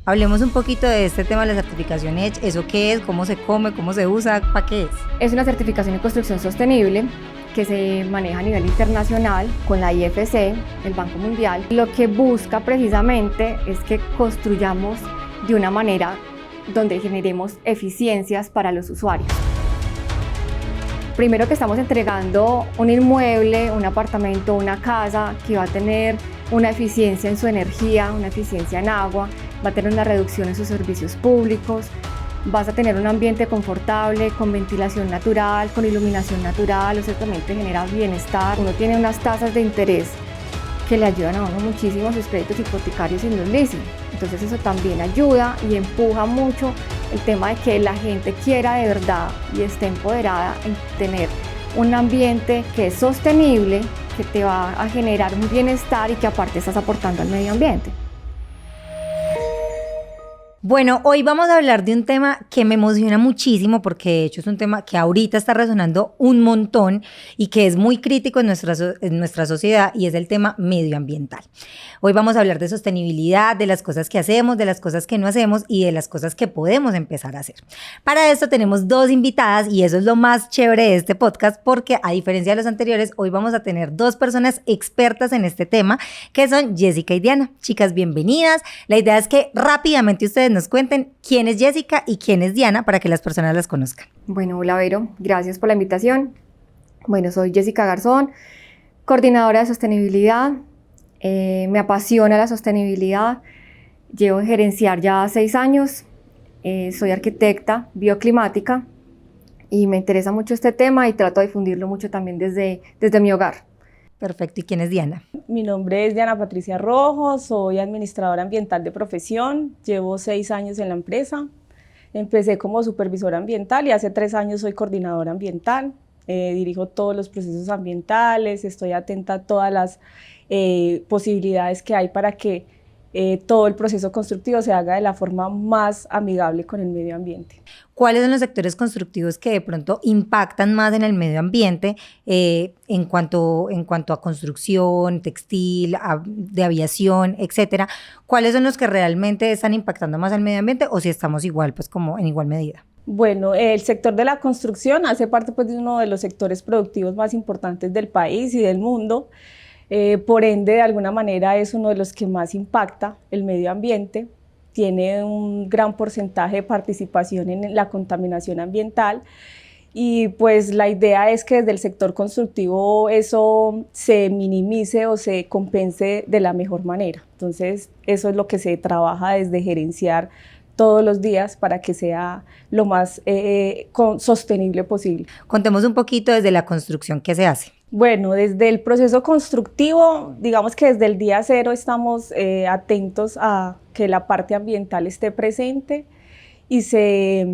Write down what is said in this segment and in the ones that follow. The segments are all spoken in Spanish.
Hablemos un poquito de este tema de la certificación EDGE. ¿Eso qué es? ¿Cómo se come? ¿Cómo se usa? ¿Para qué es? Es una certificación en construcción sostenible que se maneja a nivel internacional con la IFC, el Banco Mundial. Lo que busca precisamente es que construyamos de una manera donde generemos eficiencias para los usuarios. Primero que estamos entregando un inmueble, un apartamento, una casa que va a tener una eficiencia en su energía, una eficiencia en agua, va a tener una reducción en sus servicios públicos, vas a tener un ambiente confortable, con ventilación natural, con iluminación natural, o sea, también te genera bienestar. Uno tiene unas tasas de interés que le ayudan a uno muchísimo a sus créditos hipotecarios y los leasing. Entonces eso también ayuda y empuja mucho el tema de que la gente quiera de verdad y esté empoderada en tener un ambiente que es sostenible, que te va a generar un bienestar y que aparte estás aportando al medio ambiente. Bueno, hoy vamos a hablar de un tema que me emociona muchísimo porque de hecho es un tema que ahorita está resonando un montón y que es muy crítico en nuestra sociedad, y es el tema medioambiental. Hoy vamos a hablar de sostenibilidad, de las cosas que hacemos, de las cosas que no hacemos y de las cosas que podemos empezar a hacer. Para esto tenemos dos invitadas y eso es lo más chévere de este podcast, porque a diferencia de los anteriores, hoy vamos a tener dos personas expertas en este tema, que son Jessica y Diana. Chicas, bienvenidas. La idea es que rápidamente ustedes nos cuenten quién es Jessica y quién es Diana para que las personas las conozcan. Bueno, hola Vero, gracias por la invitación. Bueno, soy Jessica Garzón, coordinadora de sostenibilidad. Me apasiona la sostenibilidad. Llevo en gerenciar ya 6 años. Soy arquitecta bioclimática y me interesa mucho este tema y trato de difundirlo mucho también desde mi hogar. Perfecto. ¿Y quién es Diana? Mi nombre es Diana Patricia Rojo, soy administradora ambiental de profesión, llevo 6 años en la empresa. Empecé como supervisora ambiental y hace 3 años soy coordinadora ambiental. Dirijo todos los procesos ambientales, estoy atenta a todas las posibilidades que hay para que todo el proceso constructivo se haga de la forma más amigable con el medio ambiente. ¿Cuáles son los sectores constructivos que de pronto impactan más en el medio ambiente en cuanto a construcción, textil, de aviación, etcétera? ¿Cuáles son los que realmente están impactando más al medio ambiente, o si estamos igual, pues como en igual medida? Bueno, el sector de la construcción hace parte pues, de uno de los sectores productivos más importantes del país y del mundo. Por ende, de alguna manera es uno de los que más impacta el medio ambiente. Tiene un gran porcentaje de participación en la contaminación ambiental y pues la idea es que desde el sector constructivo eso se minimice o se compense de la mejor manera. Entonces eso es lo que se trabaja desde gerenciar todos los días para que sea lo más sostenible posible. Contemos un poquito desde la construcción qué se hace. Bueno, desde el proceso constructivo, digamos que desde el día cero estamos atentos a que la parte ambiental esté presente y se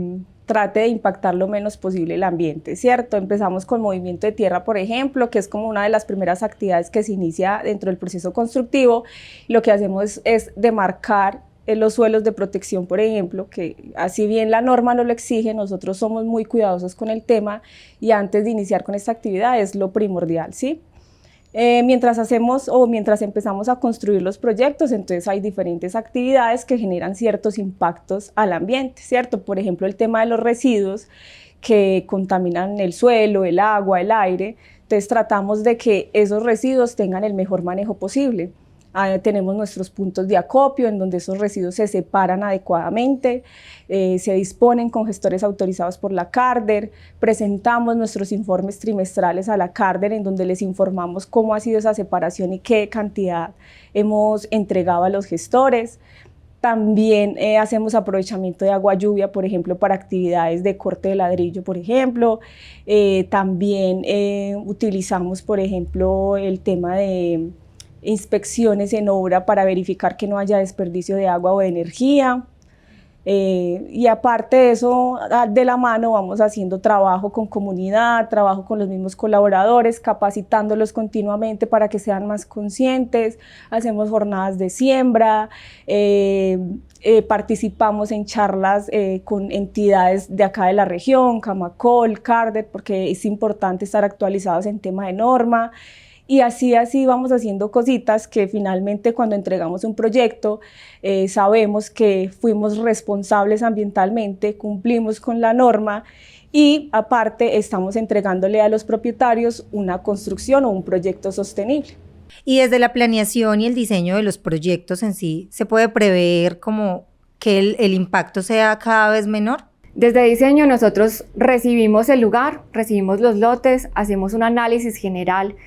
trate de impactar lo menos posible el ambiente, ¿cierto? Empezamos con movimiento de tierra, por ejemplo, que es como una de las primeras actividades que se inicia dentro del proceso constructivo. Lo que hacemos es demarcar los suelos de protección, por ejemplo, que así bien la norma no lo exige, nosotros somos muy cuidadosos con el tema y antes de iniciar con esta actividad es lo primordial, ¿sí? Mientras empezamos a construir los proyectos, entonces hay diferentes actividades que generan ciertos impactos al ambiente, ¿cierto? Por ejemplo, el tema de los residuos que contaminan el suelo, el agua, el aire, entonces tratamos de que esos residuos tengan el mejor manejo posible. Tenemos nuestros puntos de acopio en donde esos residuos se separan adecuadamente, se disponen con gestores autorizados por la CARDER, presentamos nuestros informes trimestrales a la CARDER en donde les informamos cómo ha sido esa separación y qué cantidad hemos entregado a los gestores. También hacemos aprovechamiento de agua lluvia, por ejemplo, para actividades de corte de ladrillo, por ejemplo. También utilizamos, por ejemplo, el tema de inspecciones en obra para verificar que no haya desperdicio de agua o de energía. Y aparte de eso, de la mano vamos haciendo trabajo con comunidad, trabajo con los mismos colaboradores, capacitándolos continuamente para que sean más conscientes. Hacemos jornadas de siembra, participamos en charlas con entidades de acá de la región, Camacol, CARDER, porque es importante estar actualizados en tema de norma. y así vamos haciendo cositas que finalmente cuando entregamos un proyecto sabemos que fuimos responsables ambientalmente, cumplimos con la norma y aparte estamos entregándole a los propietarios una construcción o un proyecto sostenible. Y desde la planeación y el diseño de los proyectos en sí, ¿se puede prever como que el impacto sea cada vez menor? Desde diseño nosotros recibimos el lugar, recibimos los lotes, hacemos un análisis general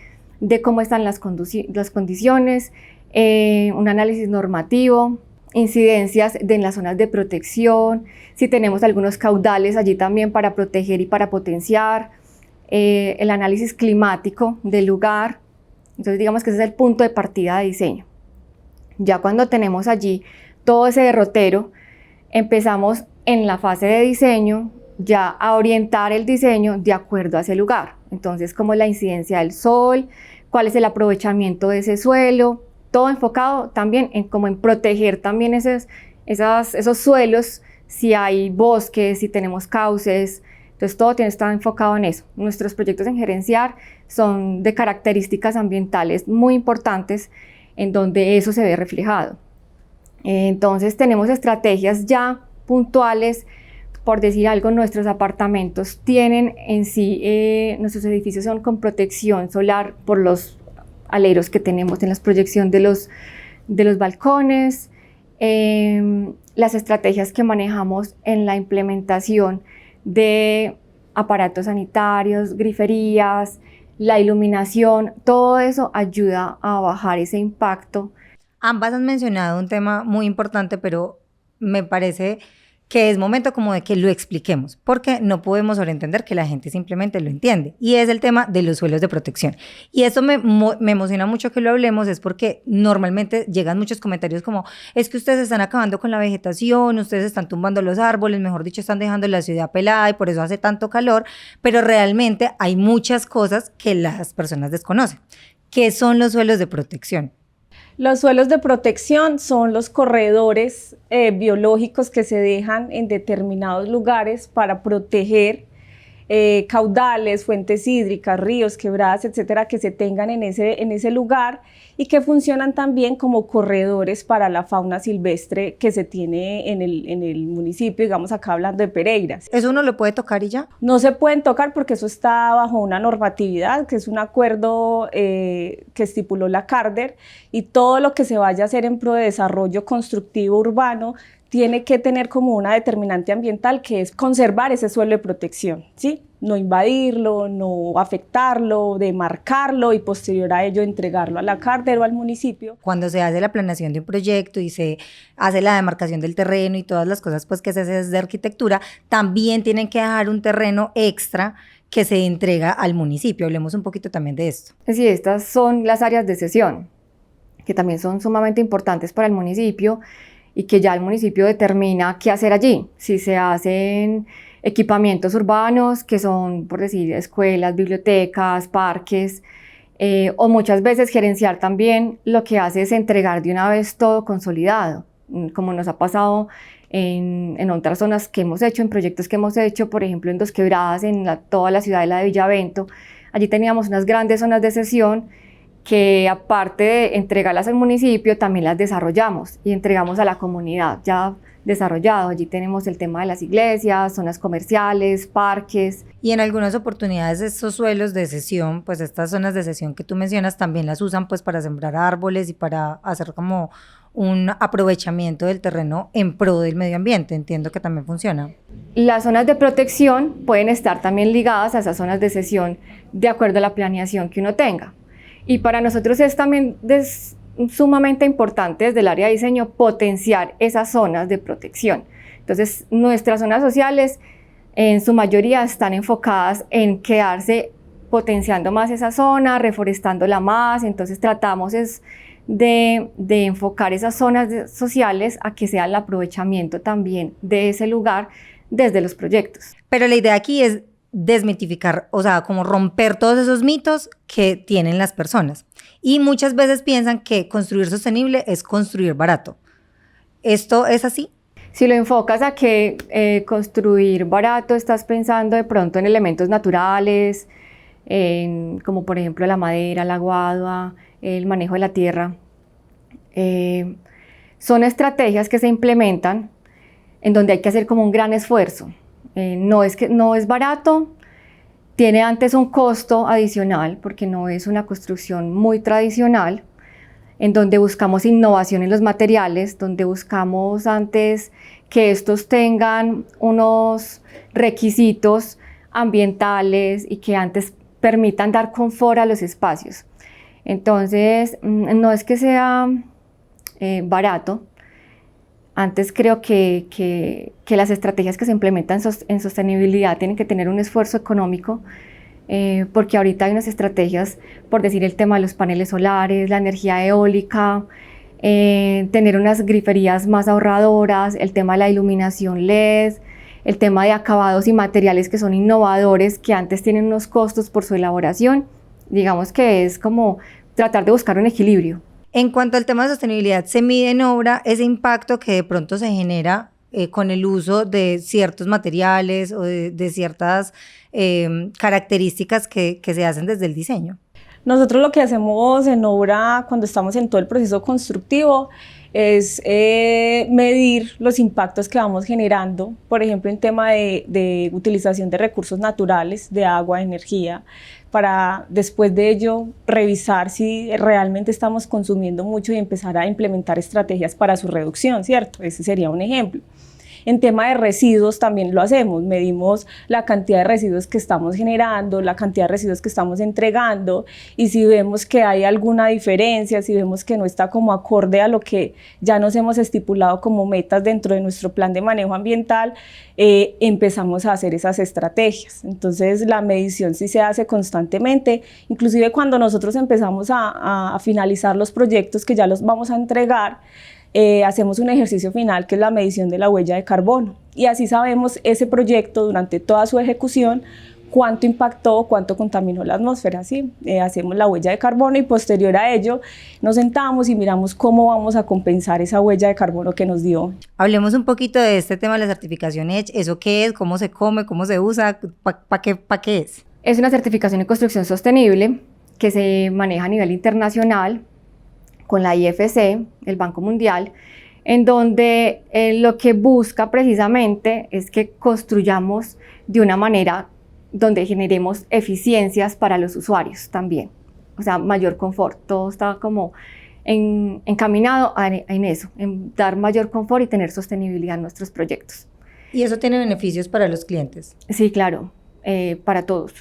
de cómo están las condiciones, un análisis normativo, incidencias en las zonas de protección, si tenemos algunos caudales allí también para proteger y para potenciar, el análisis climático del lugar. Entonces digamos que ese es el punto de partida de diseño. Ya cuando tenemos allí todo ese derrotero, empezamos en la fase de diseño ya a orientar el diseño de acuerdo a ese lugar. Entonces, como la incidencia del sol, cuál es el aprovechamiento de ese suelo, todo enfocado también en como en proteger también esos suelos, si hay bosques, si tenemos cauces. Entonces, todo tiene que estar enfocado en eso. Nuestros proyectos en Gerenciar son de características ambientales muy importantes en donde eso se ve reflejado. Entonces, tenemos estrategias ya puntuales. Por decir algo, nuestros apartamentos tienen en sí, nuestros edificios son con protección solar por los aleros que tenemos en la proyección de los balcones, las estrategias que manejamos en la implementación de aparatos sanitarios, griferías, la iluminación, todo eso ayuda a bajar ese impacto. Ambas han mencionado un tema muy importante, pero me parece que es momento como de que lo expliquemos, porque no podemos sobreentender que la gente simplemente lo entiende, y es el tema de los suelos de protección. Y eso me emociona mucho que lo hablemos, es porque normalmente llegan muchos comentarios como, es que ustedes están acabando con la vegetación, ustedes están tumbando los árboles, mejor dicho, están dejando la ciudad pelada y por eso hace tanto calor, pero realmente hay muchas cosas que las personas desconocen. ¿Qué son los suelos de protección? Los suelos de protección son los corredores biológicos que se dejan en determinados lugares para proteger caudales, fuentes hídricas, ríos, quebradas, etcétera, que se tengan en ese lugar y que funcionan también como corredores para la fauna silvestre que se tiene en el municipio, digamos acá hablando de Pereiras. ¿Eso uno lo puede tocar y ya? No se pueden tocar porque eso está bajo una normatividad, que es un acuerdo que estipuló la CARDER, y todo lo que se vaya a hacer en pro de desarrollo constructivo urbano tiene que tener como una determinante ambiental que es conservar ese suelo de protección, ¿sí? No invadirlo, no afectarlo, demarcarlo y posterior a ello entregarlo a la CARDER o al municipio. Cuando se hace la planeación de un proyecto y se hace la demarcación del terreno y todas las cosas pues que se hace desde arquitectura, también tienen que dejar un terreno extra que se entrega al municipio. Hablemos un poquito también de esto. Sí, estas son las áreas de cesión, que también son sumamente importantes para el municipio, y que ya el municipio determina qué hacer allí. Si se hacen equipamientos urbanos, que son, por decir, escuelas, bibliotecas, parques, o muchas veces Gerenciar también lo que hace es entregar de una vez todo consolidado, como nos ha pasado en otras zonas que hemos hecho, en proyectos que hemos hecho, por ejemplo, en Dos Quebradas, en toda la ciudadela de Villavento. Allí teníamos unas grandes zonas de cesión que, aparte de entregarlas al municipio, también las desarrollamos y entregamos a la comunidad ya desarrollado. Allí tenemos el tema de las iglesias, zonas comerciales, parques. Y en algunas oportunidades estos suelos de cesión, pues estas zonas de cesión que tú mencionas, también las usan pues para sembrar árboles y para hacer como un aprovechamiento del terreno en pro del medio ambiente. Entiendo que también funciona. Las zonas de protección pueden estar también ligadas a esas zonas de cesión de acuerdo a la planeación que uno tenga. Y para nosotros es también sumamente importante desde el área de diseño potenciar esas zonas de protección. Entonces, nuestras zonas sociales en su mayoría están enfocadas en quedarse potenciando más esa zona, reforestándola más. Entonces, tratamos de enfocar esas zonas sociales a que sea el aprovechamiento también de ese lugar desde los proyectos. Pero la idea aquí es desmitificar, o sea, como romper todos esos mitos que tienen las personas. Y muchas veces piensan que construir sostenible es construir barato. ¿Esto es así? Si lo enfocas a que construir barato, estás pensando de pronto en elementos naturales, como por ejemplo la madera, la guadua, el manejo de la tierra. Son estrategias que se implementan en donde hay que hacer como un gran esfuerzo. No es barato, tiene antes un costo adicional porque no es una construcción muy tradicional, en donde buscamos innovación en los materiales, donde buscamos antes que estos tengan unos requisitos ambientales y que antes permitan dar confort a los espacios. Entonces, no es que sea barato. Antes creo que las estrategias que se implementan en sostenibilidad tienen que tener un esfuerzo económico, porque ahorita hay unas estrategias, por decir el tema de los paneles solares, la energía eólica, tener unas griferías más ahorradoras, el tema de la iluminación LED, el tema de acabados y materiales que son innovadores, que antes tienen unos costos por su elaboración. Digamos que es como tratar de buscar un equilibrio. En cuanto al tema de sostenibilidad, ¿se mide en obra ese impacto que de pronto se genera con el uso de ciertos materiales o de ciertas características que se hacen desde el diseño? Nosotros lo que hacemos en obra cuando estamos en todo el proceso constructivo es medir los impactos que vamos generando, por ejemplo, en tema de utilización de recursos naturales, de agua, energía, para después de ello revisar si realmente estamos consumiendo mucho y empezar a implementar estrategias para su reducción, ¿cierto? Ese sería un ejemplo. En tema de residuos también lo hacemos, medimos la cantidad de residuos que estamos generando, la cantidad de residuos que estamos entregando, y si vemos que hay alguna diferencia, si vemos que no está como acorde a lo que ya nos hemos estipulado como metas dentro de nuestro plan de manejo ambiental, empezamos a hacer esas estrategias. Entonces la medición sí se hace constantemente, inclusive cuando nosotros empezamos a finalizar los proyectos que ya los vamos a entregar, hacemos un ejercicio final que es la medición de la huella de carbono, y así sabemos ese proyecto durante toda su ejecución cuánto impactó, cuánto contaminó la atmósfera, ¿sí? Hacemos la huella de carbono y posterior a ello nos sentamos y miramos cómo vamos a compensar esa huella de carbono que nos dio. Hablemos un poquito de este tema de la certificación EDGE. ¿Eso qué es? ¿Cómo se come? ¿Cómo se usa? ¿Para qué es? Es una certificación de construcción sostenible que se maneja a nivel internacional con la IFC, el Banco Mundial, en donde lo que busca precisamente es que construyamos de una manera donde generemos eficiencias para los usuarios también, o sea, mayor confort. Todo está como encaminado en eso, en dar mayor confort y tener sostenibilidad en nuestros proyectos. ¿Y eso tiene beneficios para los clientes? Sí, claro, para todos.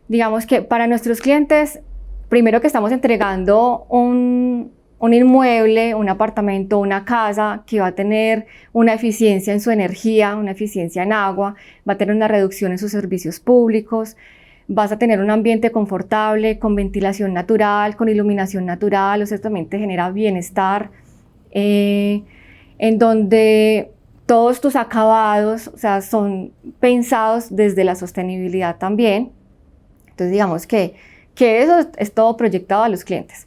Digamos que para nuestros clientes, primero que estamos entregando un inmueble, un apartamento, una casa que va a tener una eficiencia en su energía, una eficiencia en agua, va a tener una reducción en sus servicios públicos, vas a tener un ambiente confortable, con ventilación natural, con iluminación natural, o sea, también te genera bienestar, en donde todos tus acabados, o sea, son pensados desde la sostenibilidad también. Entonces, digamos que eso es todo proyectado a los clientes.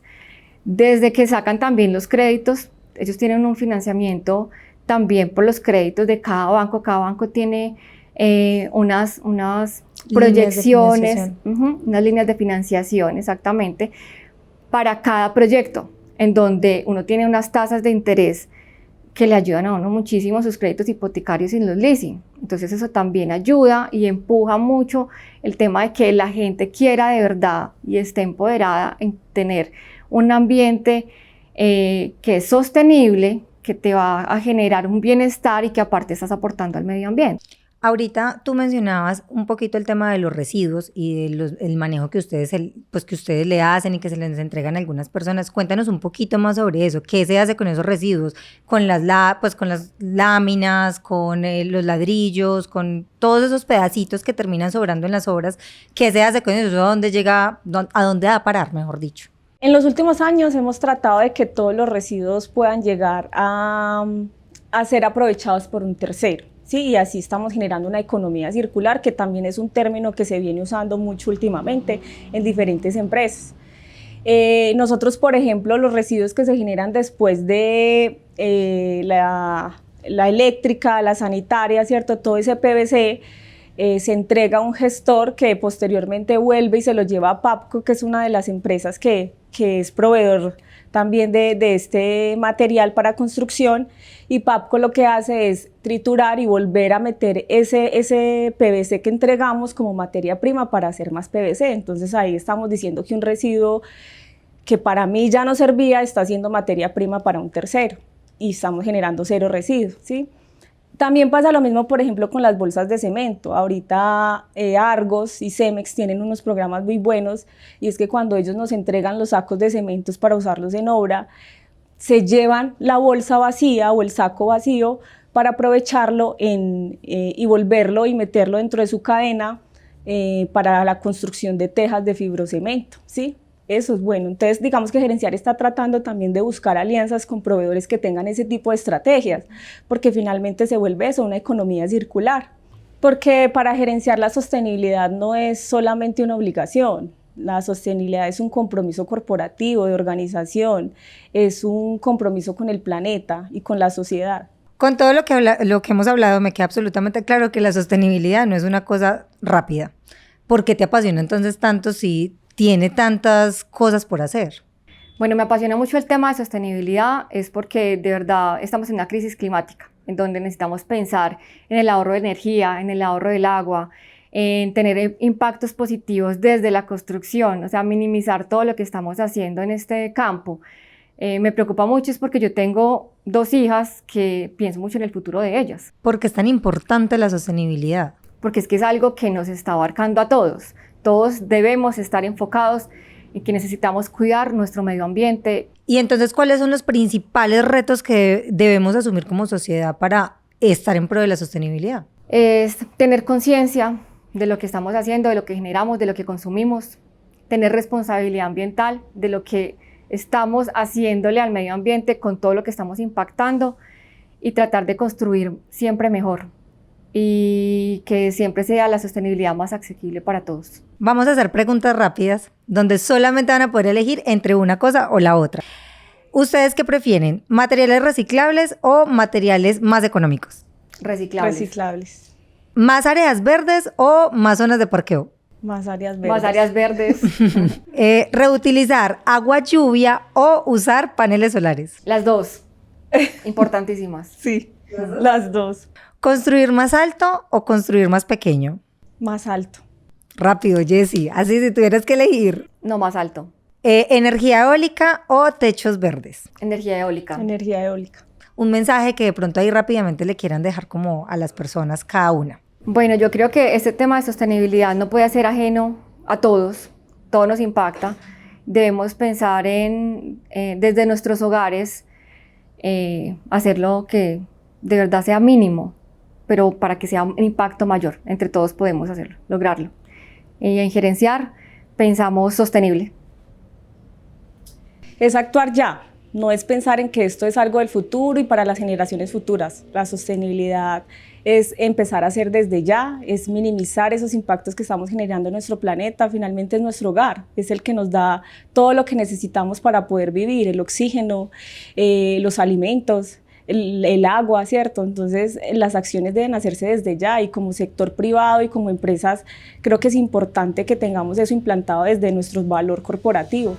Desde que sacan también los créditos, ellos tienen un financiamiento también por los créditos de cada banco tiene unas proyecciones, unas líneas de financiación, exactamente, para cada proyecto, en donde uno tiene unas tasas de interés que le ayudan a uno muchísimo sus créditos hipotecarios y los leasing. Entonces eso también ayuda y empuja mucho el tema de que la gente quiera de verdad y esté empoderada en tener un ambiente que es sostenible, que te va a generar un bienestar y que aparte estás aportando al medio ambiente. Ahorita tú mencionabas un poquito el tema de los residuos y el manejo que ustedes le hacen y que se les entregan a algunas personas. Cuéntanos un poquito más sobre eso. ¿Qué se hace con esos residuos? Con las láminas, con los ladrillos, con todos esos pedacitos que terminan sobrando en las obras. ¿Qué se hace con eso? ¿A dónde llega? ¿A dónde va a parar, mejor dicho? En los últimos años hemos tratado de que todos los residuos puedan llegar a ser aprovechados por un tercero. Sí, y así estamos generando una economía circular, que también es un término que se viene usando mucho últimamente en diferentes empresas. Nosotros, por ejemplo, los residuos que se generan después de la eléctrica, la sanitaria, ¿cierto? Todo ese PVC, se entrega a un gestor que posteriormente vuelve y se lo lleva a PAPCO, que es una de las empresas que es proveedor también de este material para construcción, y PAPCO lo que hace es triturar y volver a meter ese PVC que entregamos como materia prima para hacer más PVC. Entonces ahí estamos diciendo que un residuo que para mí ya no servía está siendo materia prima para un tercero y estamos generando cero residuos, ¿sí? También pasa lo mismo, por ejemplo, con las bolsas de cemento. Ahorita Argos y Cemex tienen unos programas muy buenos, y es que cuando ellos nos entregan los sacos de cementos para usarlos en obra, se llevan la bolsa vacía o el saco vacío para aprovecharlo y volverlo y meterlo dentro de su cadena para la construcción de tejas de fibrocemento, ¿sí? Eso es bueno. Entonces, digamos que Gerenciar está tratando también de buscar alianzas con proveedores que tengan ese tipo de estrategias, porque finalmente se vuelve eso, una economía circular. Porque para gerenciar la sostenibilidad no es solamente una obligación. La sostenibilidad es un compromiso corporativo, de organización, es un compromiso con el planeta y con la sociedad. Con todo lo que hemos hablado, me queda absolutamente claro que la sostenibilidad no es una cosa rápida. ¿Por qué te apasiona entonces tanto si tiene tantas cosas por hacer? Bueno, me apasiona mucho el tema de sostenibilidad, es porque de verdad estamos en una crisis climática, en donde necesitamos pensar en el ahorro de energía, en el ahorro del agua, en tener impactos positivos desde la construcción, o sea, minimizar todo lo que estamos haciendo en este campo. Me preocupa mucho es porque yo tengo 2 hijas que pienso mucho en el futuro de ellas. ¿Por qué es tan importante la sostenibilidad? Porque es que es algo que nos está abarcando a todos. Todos debemos estar enfocados en que necesitamos cuidar nuestro medio ambiente. Y entonces, ¿cuáles son los principales retos que debemos asumir como sociedad para estar en pro de la sostenibilidad? Es tener conciencia de lo que estamos haciendo, de lo que generamos, de lo que consumimos, tener responsabilidad ambiental de lo que estamos haciéndole al medio ambiente con todo lo que estamos impactando, y tratar de construir siempre mejor y que siempre sea la sostenibilidad más asequible para todos. Vamos a hacer preguntas rápidas donde solamente van a poder elegir entre una cosa o la otra. ¿Ustedes qué prefieren? ¿Materiales reciclables o materiales más económicos? Reciclables. Reciclables. ¿Más áreas verdes o más zonas de parqueo? Más áreas verdes. Más áreas verdes. ¿Reutilizar agua lluvia o usar paneles solares? Las dos. Importantísimas. Sí, las dos. ¿Construir más alto o construir más pequeño? Más alto. Rápido, Jessie. Así si tuvieras que elegir. No, más alto. ¿Energía eólica o techos verdes? Energía eólica. Energía eólica. Un mensaje que de pronto ahí rápidamente le quieran dejar como a las personas cada una. Bueno, yo creo que este tema de sostenibilidad no puede ser ajeno a todos. Todo nos impacta. Debemos pensar en, desde nuestros hogares, hacerlo que de verdad sea mínimo, pero para que sea un impacto mayor. Entre todos podemos hacerlo, lograrlo. Y en Gerenciar pensamos sostenible. Es actuar ya, no es pensar en que esto es algo del futuro y para las generaciones futuras. La sostenibilidad es empezar a hacer desde ya, es minimizar esos impactos que estamos generando en nuestro planeta. Finalmente es nuestro hogar, es el que nos da todo lo que necesitamos para poder vivir, el oxígeno, los alimentos, el agua, ¿cierto? Entonces las acciones deben hacerse desde ya, y como sector privado y como empresas creo que es importante que tengamos eso implantado desde nuestro valor corporativo.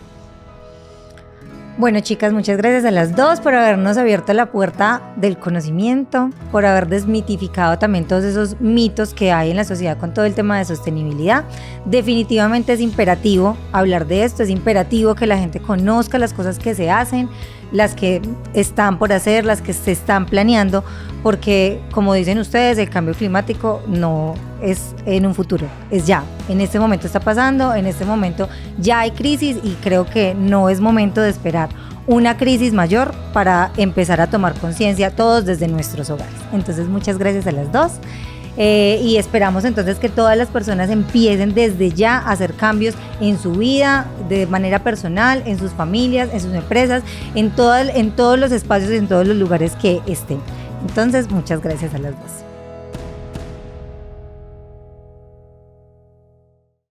Bueno, chicas, muchas gracias a las dos por habernos abierto la puerta del conocimiento, por haber desmitificado también todos esos mitos que hay en la sociedad con todo el tema de sostenibilidad. Definitivamente es imperativo hablar de esto, es imperativo que la gente conozca las cosas que se hacen, las que están por hacer, las que se están planeando, porque como dicen ustedes, el cambio climático no es en un futuro, es ya. En este momento está pasando, en este momento ya hay crisis, y creo que no es momento de esperar una crisis mayor para empezar a tomar conciencia todos desde nuestros hogares. Entonces, muchas gracias a las dos. Y esperamos entonces que todas las personas empiecen desde ya a hacer cambios en su vida, de manera personal, en sus familias, en sus empresas, en todos los espacios y en todos los lugares que estén. Entonces, muchas gracias a las dos.